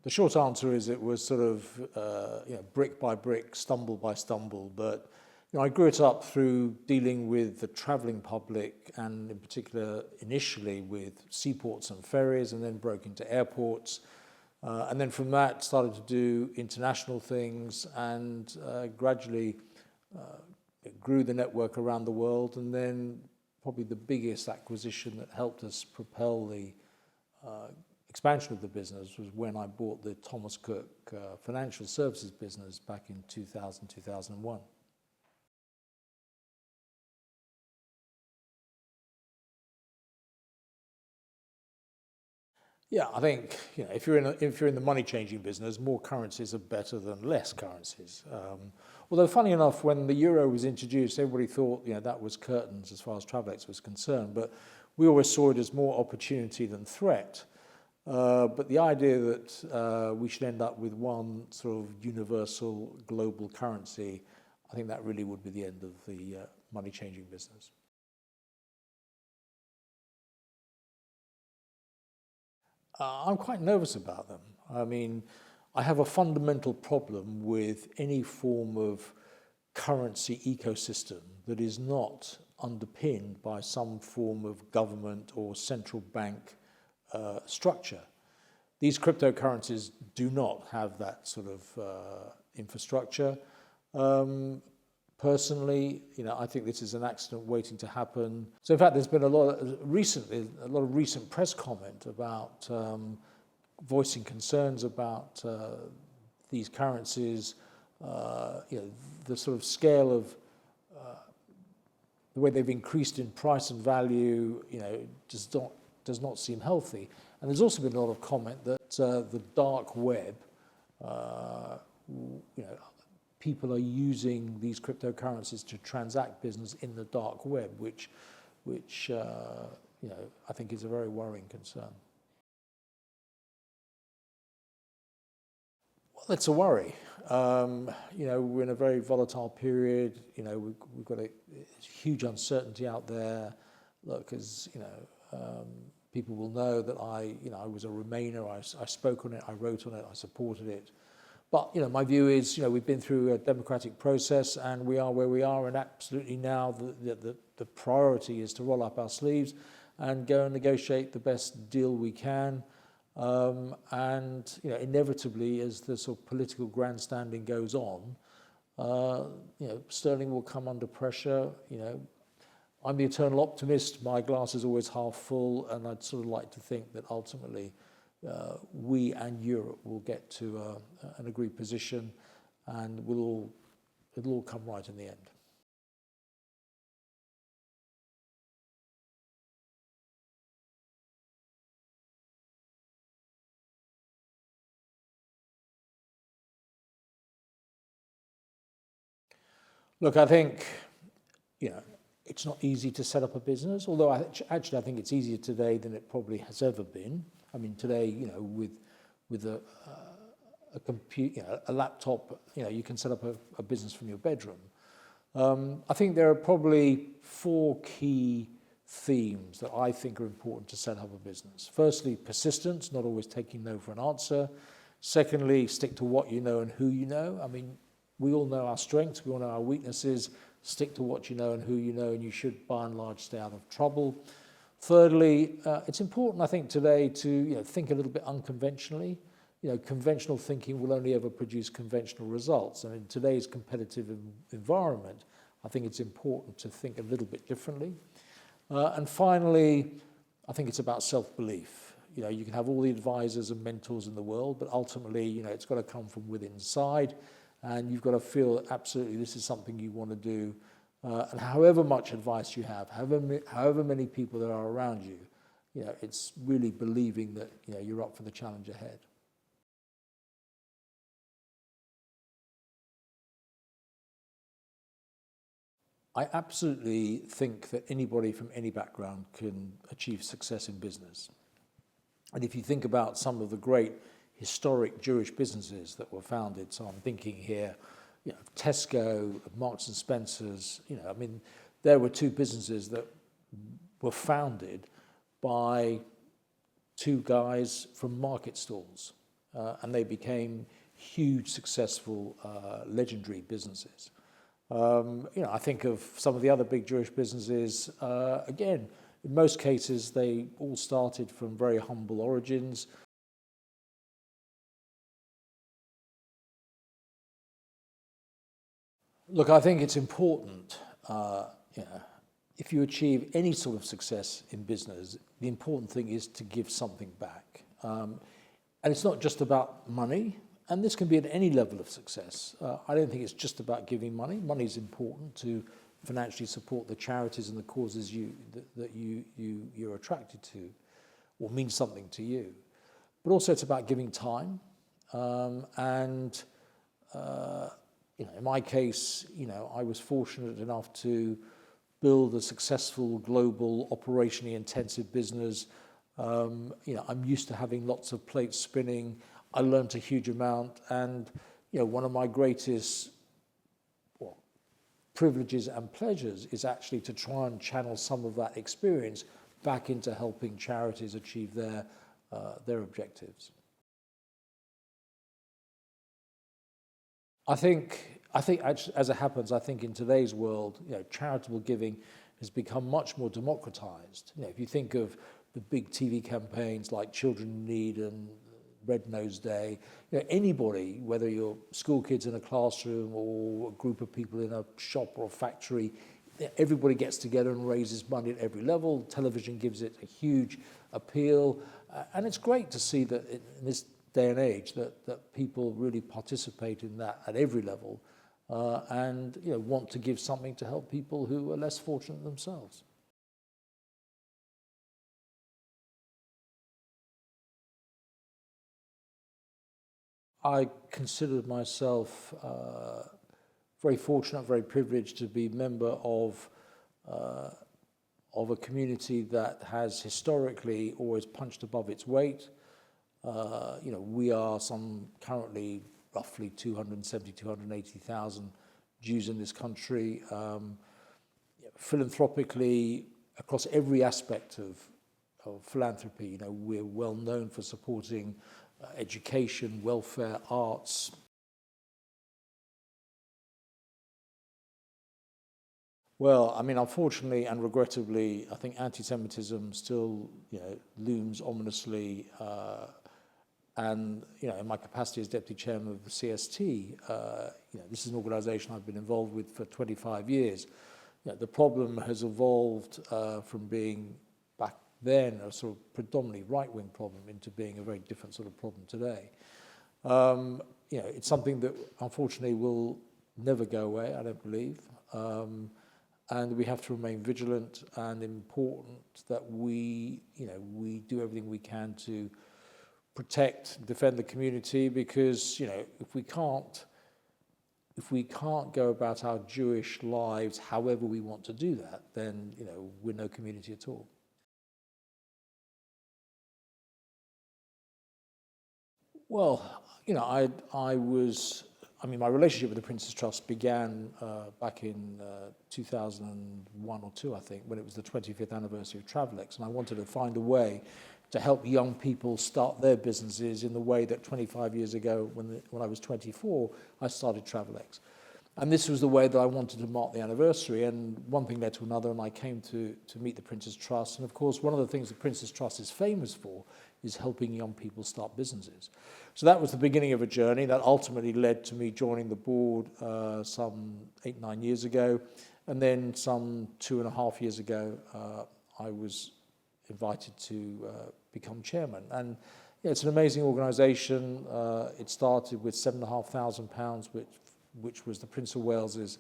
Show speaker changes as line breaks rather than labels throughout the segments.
The short answer is it was sort of brick by brick, stumble by stumble. But I grew it up through dealing with the travelling public, and in particular initially with seaports and ferries, and then broke into airports. And then from that started to do international things, and gradually grew the network around the world. And then probably the biggest acquisition that helped us propel the expansion of the business was when I bought the Thomas Cook financial services business back in 2000, 2001. Yeah, I think if you're in the money changing business, more currencies are better than less currencies. Although funny enough, when the euro was introduced, everybody thought that was curtains as far as Travelex was concerned. But we always saw it as more opportunity than threat. But the idea that we should end up with one sort of universal global currency, I think that really would be the end of the money changing business. I'm quite nervous about them. I mean, I have a fundamental problem with any form of currency ecosystem that is not underpinned by some form of government or central bank structure. These cryptocurrencies do not have that sort of infrastructure. Personally, I think this is an accident waiting to happen. So in fact, there's been a lot of recent press comment about voicing concerns about these currencies. The sort of scale of the way they've increased in price and value, does not seem healthy. And there's also been a lot of comment that the dark web, people are using these cryptocurrencies to transact business in the dark web, which I think is a very worrying concern. Well, it's a worry. We're in a very volatile period. We've got a huge uncertainty out there. Look, as people will know that I was a Remainer. I spoke on it. I wrote on it. I supported it. But my view is we've been through a democratic process and we are where we are, and absolutely now the priority is to roll up our sleeves and go and negotiate the best deal we can. And inevitably, as the sort of political grandstanding goes on, sterling will come under pressure. I'm the eternal optimist. My glass is always half full, and I'd sort of like to think that ultimately we and Europe will get to an agreed position, and it'll all come right in the end. Look, I think it's not easy to set up a business, although I think it's easier today than it probably has ever been. I mean, today, with a computer, a laptop, you can set up a business from your bedroom. I think there are probably 4 key themes that I think are important to set up a business. Firstly, persistence, not always taking no for an answer. Secondly, stick to what you know and who you know. I mean, we all know our strengths, we all know our weaknesses. Stick to what you know and who you know, and you should, by and large, stay out of trouble. Thirdly, it's important, I think, today to think a little bit unconventionally. Conventional thinking will only ever produce conventional results, and in today's competitive environment, I think it's important to think a little bit differently. And finally, I think it's about self-belief. You can have all the advisors and mentors in the world, but ultimately, it's got to come from within inside, and you've got to feel that absolutely this is something you want to do. And however much advice you have, however many people there are around you, it's really believing that you're up for the challenge ahead. I absolutely think that anybody from any background can achieve success in business. And if you think about some of the great historic Jewish businesses that were founded, so I'm thinking here, Tesco, Marks and Spencer's, there were 2 businesses that were founded by 2 guys from market stalls. and they became huge, successful, legendary businesses. I think of some of the other big Jewish businesses, again, in most cases, they all started from very humble origins. Look, I think it's important, if you achieve any sort of success in business, the important thing is to give something back. And it's not just about money, and this can be at any level of success. I don't think it's just about giving money. Money is important to financially support the charities and the causes you're attracted to or mean something to you. But also it's about giving time. In my case, I was fortunate enough to build a successful global operationally intensive business. I'm used to having lots of plates spinning. I learned a huge amount, and one of my greatest privileges and pleasures is actually to try and channel some of that experience back into helping charities achieve their objectives. I think as it happens, I think in today's world, charitable giving has become much more democratized. If you think of the big TV campaigns like Children in Need and Red Nose Day, anybody, whether you're school kids in a classroom or a group of people in a shop or a factory, everybody gets together and raises money at every level. Television gives it a huge appeal, and it's great to see that in this day and age that people really participate in that at every level, and want to give something to help people who are less fortunate themselves. I considered myself very fortunate, very privileged to be a member of a community that has historically always punched above its weight. We are currently roughly 270, 280,000 Jews in this country. Philanthropically, across every aspect of philanthropy, we're well known for supporting education, welfare, arts. Well, unfortunately and regrettably, I think anti-Semitism still, looms ominously. And in my capacity as deputy chairman of the CST, this is an organisation I've been involved with for 25 years. The problem has evolved from being back then a sort of predominantly right-wing problem into being a very different sort of problem today. It's something that unfortunately will never go away, I don't believe. And we have to remain vigilant, and important that we do everything we can to protect, defend the community, because if we can't go about our Jewish lives however we want to do that, then we're no community at all. Well, my relationship with the Prince's Trust began back in 2001 or two, I think, when it was the 25th anniversary of Travelex, and I wanted to find a way to help young people start their businesses in the way that 25 years ago, when I was 24, I started Travelex. And this was the way that I wanted to mark the anniversary, and one thing led to another, and I came to meet the Prince's Trust. And of course, one of the things the Prince's Trust is famous for is helping young people start businesses. So that was the beginning of a journey that ultimately led to me joining the board some 8-9 years ago. And then some 2.5 years ago, I was invited to become chairman. And it's an amazing organisation. It started with £7,500, which was the Prince of Wales's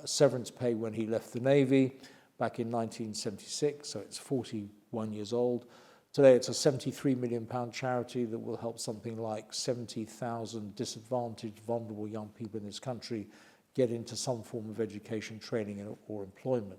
severance pay when he left the Navy back in 1976, so it's 41 years old. Today it's a £73 million charity that will help something like 70,000 disadvantaged, vulnerable young people in this country get into some form of education, training or employment.